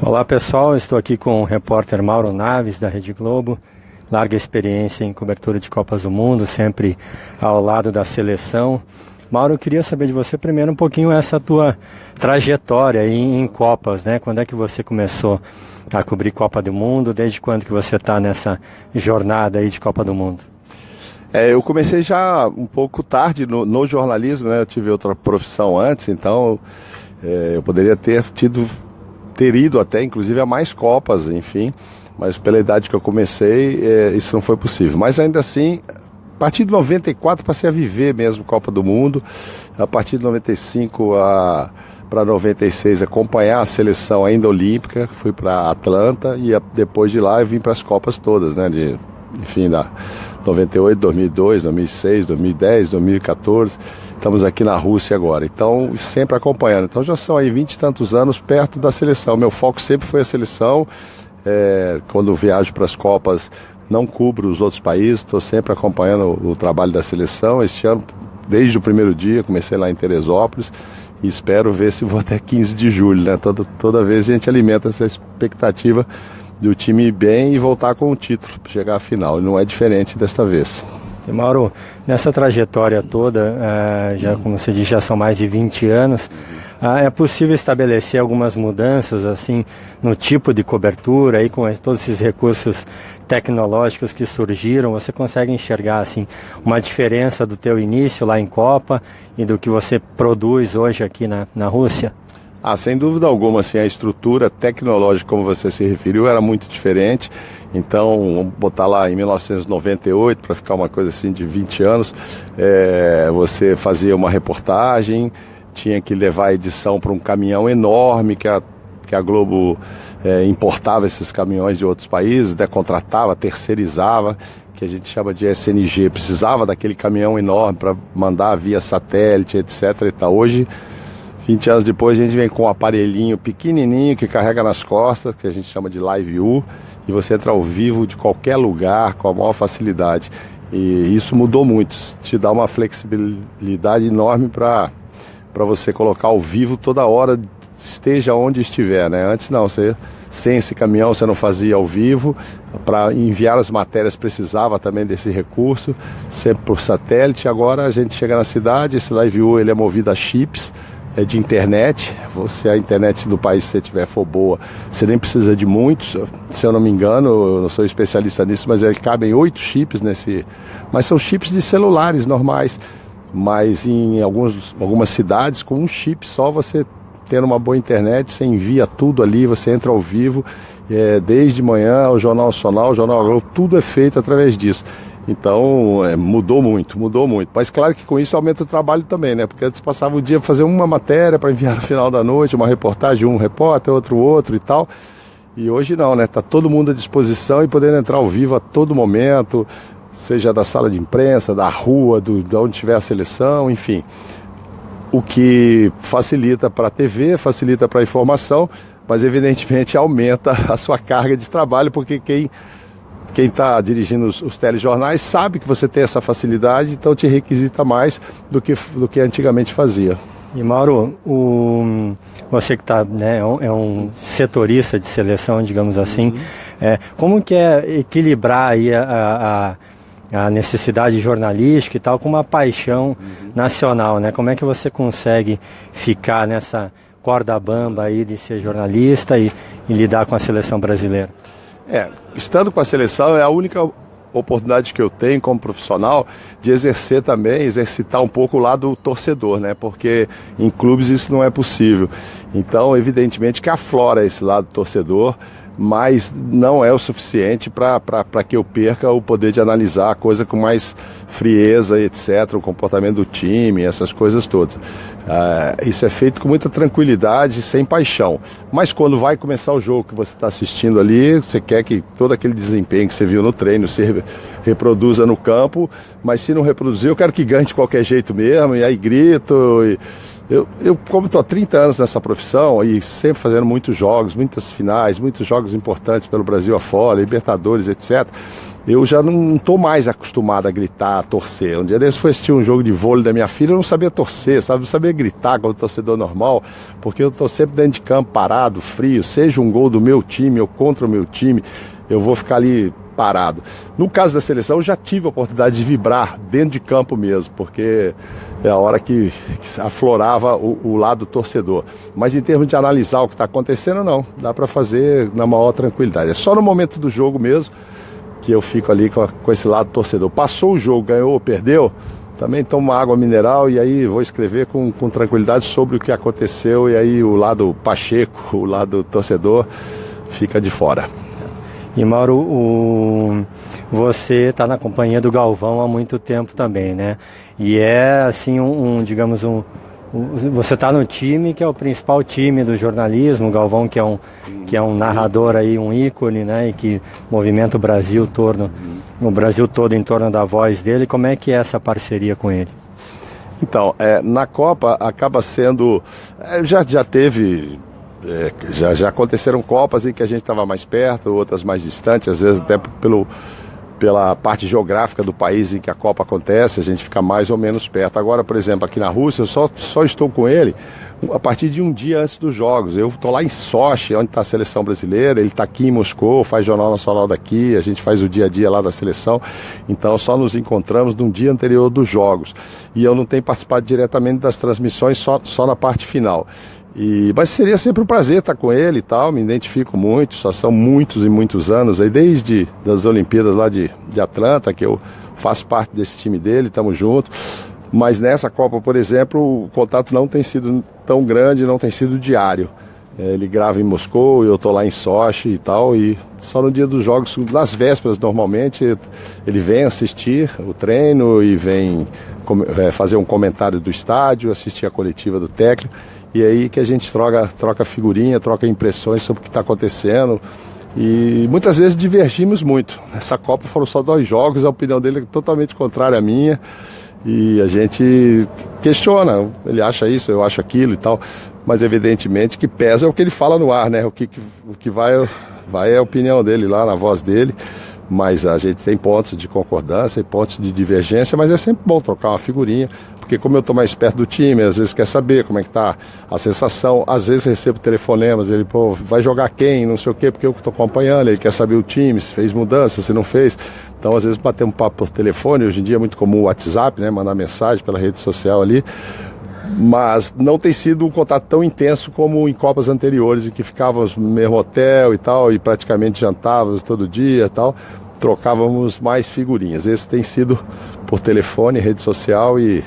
Olá pessoal, estou aqui com o repórter Mauro Naves da Rede Globo, larga experiência em cobertura de Copas do Mundo, sempre ao lado da seleção. Mauro, eu queria saber de você primeiro um pouquinho essa tua trajetória aí em Copas, né? Quando é que você começou a cobrir Copa do Mundo? Desde quando que você está nessa jornada aí de Copa do Mundo? Eu comecei já um pouco tarde no jornalismo, né? Eu tive outra profissão antes, então eu poderia ter ido até, inclusive, a mais Copas, enfim, mas pela idade que eu comecei, isso não foi possível. Mas ainda assim, a partir de 94 passei a viver mesmo Copa do Mundo, a partir de 95 para 96 acompanhar a seleção ainda olímpica, fui para Atlanta e depois de lá eu vim para as Copas todas, né, enfim, da 98, 2002, 2006, 2010, 2014, estamos aqui na Rússia agora, então sempre acompanhando, então já são aí 20 e tantos anos perto da seleção, meu foco sempre foi a seleção, quando viajo para as Copas não cubro os outros países, estou sempre acompanhando o trabalho da seleção, este ano, desde o primeiro dia, comecei lá em Teresópolis e espero ver se vou até 15 de julho, né? Toda vez a gente alimenta essa expectativa do time ir bem e voltar com o título, chegar à final, e não é diferente desta vez. E Mauro, nessa trajetória toda, já como você disse, já são mais de 20 anos, é possível estabelecer algumas mudanças assim no tipo de cobertura, aí, com todos esses recursos tecnológicos que surgiram, você consegue enxergar assim, uma diferença do teu início lá em Copa e do que você produz hoje aqui na Rússia? Sem dúvida alguma, assim, a estrutura tecnológica, como você se referiu, era muito diferente. Então, vamos botar lá em 1998, para ficar uma coisa assim de 20 anos, você fazia uma reportagem, tinha que levar a edição para um caminhão enorme, que a Globo importava esses caminhões de outros países, contratava, terceirizava, que a gente chama de SNG, precisava daquele caminhão enorme para mandar via satélite, etc. E tal. Hoje, 20 anos depois, a gente vem com um aparelhinho pequenininho que carrega nas costas, que a gente chama de Live View, e você entra ao vivo de qualquer lugar com a maior facilidade. E isso mudou muito, te dá uma flexibilidade enorme para você colocar ao vivo toda hora, esteja onde estiver, né? Antes não, sem esse caminhão você não fazia ao vivo, para enviar as matérias precisava também desse recurso, sempre por satélite. Agora a gente chega na cidade, esse Live View ele é movido a chips, de internet, a internet do país, se você for boa, você nem precisa de muitos, se eu não me engano, eu não sou especialista nisso, mas cabem 8 chips mas são chips de celulares normais, mas em algumas cidades, com um chip só, você tendo uma boa internet, você envia tudo ali, você entra ao vivo, desde manhã, o Jornal Nacional, o Jornal Globo, tudo é feito através disso. Então, mudou muito, mas claro que com isso aumenta o trabalho também, né? Porque antes passava o dia fazer uma matéria para enviar no final da noite, uma reportagem, um repórter, outro e tal, e hoje não, né? Tá todo mundo à disposição e podendo entrar ao vivo a todo momento, seja da sala de imprensa, da rua, de onde tiver a seleção, enfim, o que facilita para a TV, facilita para a informação, mas evidentemente aumenta a sua carga de trabalho, porque quem está dirigindo os telejornais sabe que você tem essa facilidade, então te requisita mais do que antigamente fazia. E Mauro, você que tá, né, é um setorista de seleção, digamos assim, como que é equilibrar aí a necessidade jornalística e tal com uma paixão nacional, né? Como é que você consegue ficar nessa corda bamba aí de ser jornalista e lidar com a seleção brasileira? Estando com a seleção é a única oportunidade que eu tenho como profissional de exercitar um pouco o lado torcedor, né? Porque em clubes isso não é possível. Então, evidentemente que aflora esse lado torcedor, mas não é o suficiente para que eu perca o poder de analisar a coisa com mais frieza, etc., o comportamento do time, essas coisas todas. Isso é feito com muita tranquilidade, sem paixão. Mas quando vai começar o jogo que você está assistindo ali, você quer que todo aquele desempenho que você viu no treino se reproduza no campo, mas se não reproduzir, eu quero que ganhe de qualquer jeito mesmo, e aí grito. Eu como estou há 30 anos nessa profissão e sempre fazendo muitos jogos, muitas finais, muitos jogos importantes pelo Brasil afora, Libertadores, etc., eu já não estou mais acostumado a gritar, a torcer. Um dia desse fui assistir um jogo de vôlei da minha filha, eu não sabia torcer, sabe? Não sabia gritar como torcedor normal, porque eu estou sempre dentro de campo, parado, frio, seja um gol do meu time ou contra o meu time, eu vou ficar ali parado. No caso da seleção, eu já tive a oportunidade de vibrar dentro de campo mesmo, porque é a hora que aflorava o lado torcedor. Mas em termos de analisar o que está acontecendo, não. Dá para fazer na maior tranquilidade. É só no momento do jogo mesmo que eu fico ali com esse lado torcedor. Passou o jogo, ganhou ou perdeu, também tomo uma água mineral e aí vou escrever com tranquilidade sobre o que aconteceu, e aí o lado pacheco, o lado torcedor fica de fora. E Mauro, você está na companhia do Galvão há muito tempo também, né? E é assim você está no time que é o principal time do jornalismo, o Galvão que é um narrador aí, um ícone, né? E que movimenta o Brasil todo em torno da voz dele. Como é que é essa parceria com ele? Então, na Copa acaba sendo, já teve, já aconteceram Copas em que a gente estava mais perto, outras mais distantes, às vezes até pela parte geográfica do país em que a Copa acontece, a gente fica mais ou menos perto. Agora, por exemplo, aqui na Rússia, eu só estou com ele a partir de um dia antes dos Jogos. Eu estou lá em Sochi, onde está a seleção brasileira, ele está aqui em Moscou, faz Jornal Nacional daqui, a gente faz o dia a dia lá da seleção, então só nos encontramos no dia anterior dos Jogos. E eu não tenho participado diretamente das transmissões, só na parte final. Mas seria sempre um prazer estar com ele e tal, me identifico muito, só são muitos e muitos anos, aí desde das Olimpíadas lá de Atlanta, que eu faço parte desse time dele, estamos juntos, mas nessa Copa, por exemplo, o contato não tem sido tão grande, não tem sido diário. Ele grava em Moscou, eu estou lá em Sochi e tal, e só no dia dos Jogos, nas vésperas normalmente, ele vem assistir o treino e vem fazer um comentário do estádio, assistir a coletiva do técnico. E aí que a gente troca figurinha, troca impressões sobre o que está acontecendo. E muitas vezes divergimos muito. Nessa Copa foram só 2 jogos, a opinião dele é totalmente contrária à minha. E a gente questiona, ele acha isso, eu acho aquilo e tal. Mas evidentemente que pesa é o que ele fala no ar, né? O que vai é a opinião dele lá, na voz dele. Mas a gente tem pontos de concordância e pontos de divergência, mas é sempre bom trocar uma figurinha, porque como eu estou mais perto do time, às vezes quer saber como é que está a sensação, às vezes recebo telefonemas, ele, vai jogar quem, não sei o quê, porque eu estou acompanhando, ele quer saber o time, se fez mudança, se não fez. Então às vezes bater um papo por telefone, hoje em dia é muito comum o WhatsApp, né, mandar mensagem pela rede social ali, mas não tem sido um contato tão intenso como em Copas anteriores, em que ficávamos no mesmo hotel e tal, e praticamente jantávamos todo dia e tal, trocávamos mais figurinhas. Esse tem sido por telefone, rede social e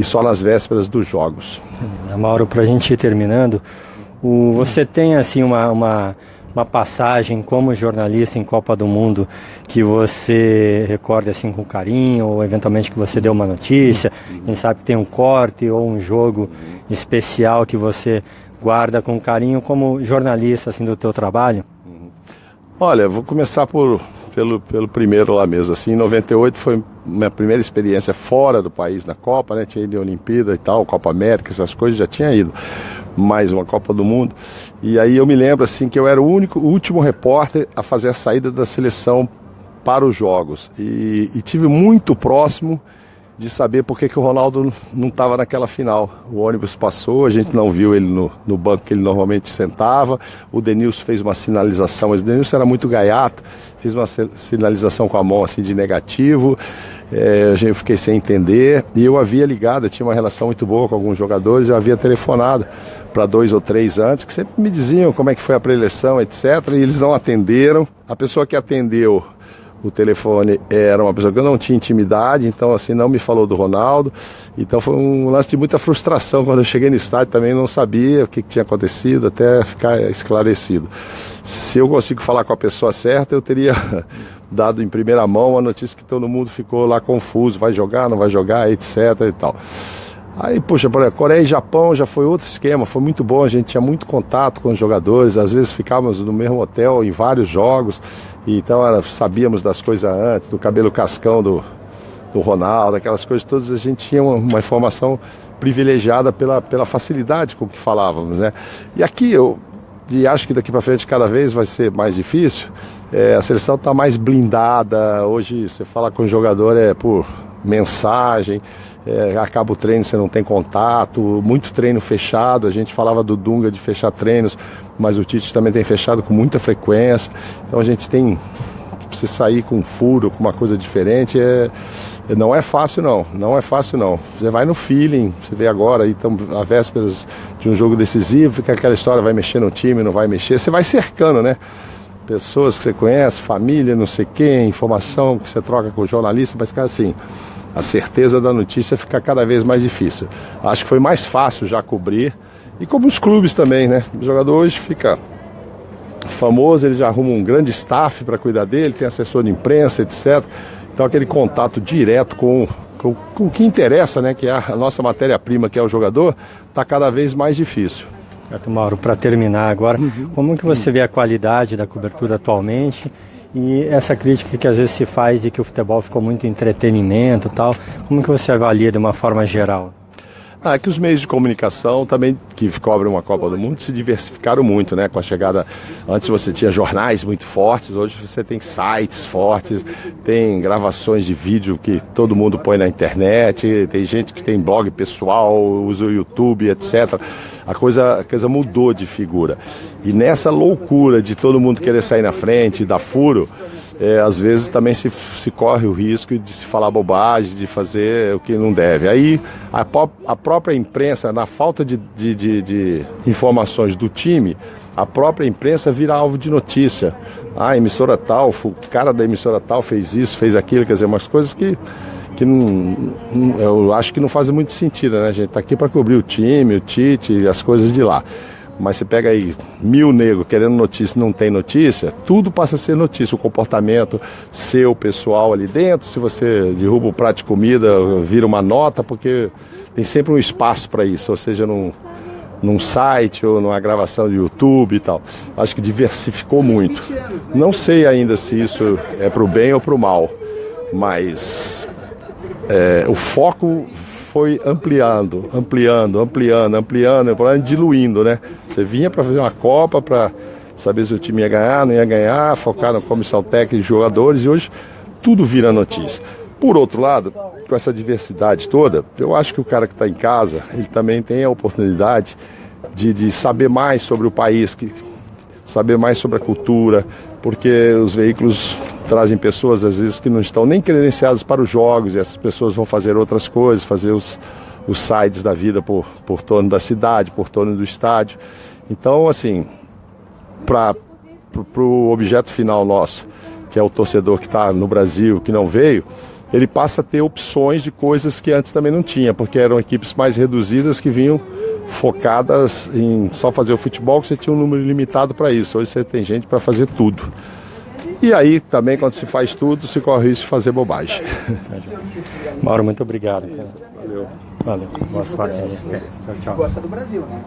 só nas vésperas dos Jogos. Mauro, para a gente ir terminando, você tem assim uma passagem como jornalista em Copa do Mundo que você recorde assim com carinho, ou eventualmente que você deu uma notícia, quem sabe que tem um corte ou um jogo especial que você guarda com carinho como jornalista assim do teu trabalho? Olha, vou começar pelo primeiro lá mesmo, assim, em 98 foi minha primeira experiência fora do país na Copa, né, tinha ido em Olimpíada e tal, Copa América, essas coisas, já tinha ido, mais uma Copa do Mundo, e aí eu me lembro, assim, que eu era o último repórter a fazer a saída da seleção para os Jogos, e tive muito próximo de saber por que o Ronaldo não estava naquela final. O ônibus passou, a gente não viu ele no banco que ele normalmente sentava, o Denilson fez uma sinalização, mas o Denilson era muito gaiato, fez uma sinalização com a mão assim de negativo, eu fiquei sem entender, e eu havia ligado, eu tinha uma relação muito boa com alguns jogadores, eu havia telefonado para 2 ou 3 antes, que sempre me diziam como é que foi a pré-eleição, etc, e eles não atenderam. A pessoa que atendeu o telefone era uma pessoa que eu não tinha intimidade, então assim, não me falou do Ronaldo, então foi um lance de muita frustração. Quando eu cheguei no estádio também não sabia o que tinha acontecido, até ficar esclarecido. Se eu consigo falar com a pessoa certa, eu teria dado em primeira mão a notícia que todo mundo ficou lá confuso, vai jogar, não vai jogar, etc e tal. Aí, puxa, Coreia e Japão já foi outro esquema, foi muito bom, a gente tinha muito contato com os jogadores, às vezes ficávamos no mesmo hotel em vários jogos, então sabíamos das coisas antes, do cabelo cascão do Ronaldo, aquelas coisas todas, a gente tinha uma informação privilegiada pela facilidade com que falávamos, né? E aqui e acho que daqui para frente cada vez vai ser mais difícil, A seleção está mais blindada. Hoje você fala com o jogador por mensagem, acaba o treino, você não tem contato, muito treino fechado. A gente falava do Dunga de fechar treinos, mas o Tite também tem fechado com muita frequência. Então a gente tem, você sair com um furo, com uma coisa diferente, não é fácil não é fácil não. Você vai no feeling, você vê agora, então, a vésperas de um jogo decisivo, fica aquela história, vai mexer no time, não vai mexer, você vai cercando, né? Pessoas que você conhece, família, não sei quem, informação que você troca com o jornalista, mas, cara, assim, a certeza da notícia fica cada vez mais difícil. Acho que foi mais fácil já cobrir, e como os clubes também, né? O jogador hoje fica famoso, ele já arruma um grande staff para cuidar dele, tem assessor de imprensa, etc. Então aquele contato direto com o que interessa, né? Que é a nossa matéria-prima, que é o jogador, está cada vez mais difícil. Mauro, para terminar agora, como que você vê a qualidade da cobertura atualmente e essa crítica que às vezes se faz de que o futebol ficou muito entretenimento e tal, como que você avalia de uma forma geral? Que os meios de comunicação também, que cobrem uma Copa do Mundo, se diversificaram muito, né? Com a chegada, antes você tinha jornais muito fortes, hoje você tem sites fortes, tem gravações de vídeo que todo mundo põe na internet, tem gente que tem blog pessoal, usa o YouTube, etc. A coisa mudou de figura. E nessa loucura de todo mundo querer sair na frente, dar furo, às vezes também se corre o risco de se falar bobagem, de fazer o que não deve. Aí a própria imprensa, na falta de informações do time, a própria imprensa vira alvo de notícia. A emissora tal, o cara da emissora tal fez isso, fez aquilo, quer dizer, umas coisas que não, eu acho que não fazem muito sentido, né? A gente está aqui para cobrir o time, o Tite, as coisas de lá. Mas você pega aí 1000 negros querendo notícia e não tem notícia, tudo passa a ser notícia. O comportamento seu, pessoal ali dentro, se você derruba o prato de comida, vira uma nota, porque tem sempre um espaço para isso, ou seja, num site ou numa gravação de YouTube e tal. Acho que diversificou muito. Não sei ainda se isso é para o bem ou para o mal, mas o foco foi ampliando, diluindo, né? Você vinha para fazer uma Copa, para saber se o time ia ganhar, não ia ganhar, focar na comissão técnica de jogadores, e hoje tudo vira notícia. Por outro lado, com essa diversidade toda, eu acho que o cara que está em casa, ele também tem a oportunidade de saber mais sobre o país, saber mais sobre a cultura, porque os veículos trazem pessoas, às vezes, que não estão nem credenciadas para os jogos, e essas pessoas vão fazer outras coisas, fazer os sites da vida por torno da cidade, por torno do estádio. Então, assim, para o objeto final nosso, que é o torcedor que está no Brasil, que não veio, ele passa a ter opções de coisas que antes também não tinha, porque eram equipes mais reduzidas que vinham focadas em só fazer o futebol, que você tinha um número limitado para isso. Hoje você tem gente para fazer tudo. E aí também, quando se faz tudo, se corre o risco de fazer bobagem. Mauro, muito obrigado. Valeu. Valeu. Boa sorte. Tchau, tchau. Gosta do Brasil, né?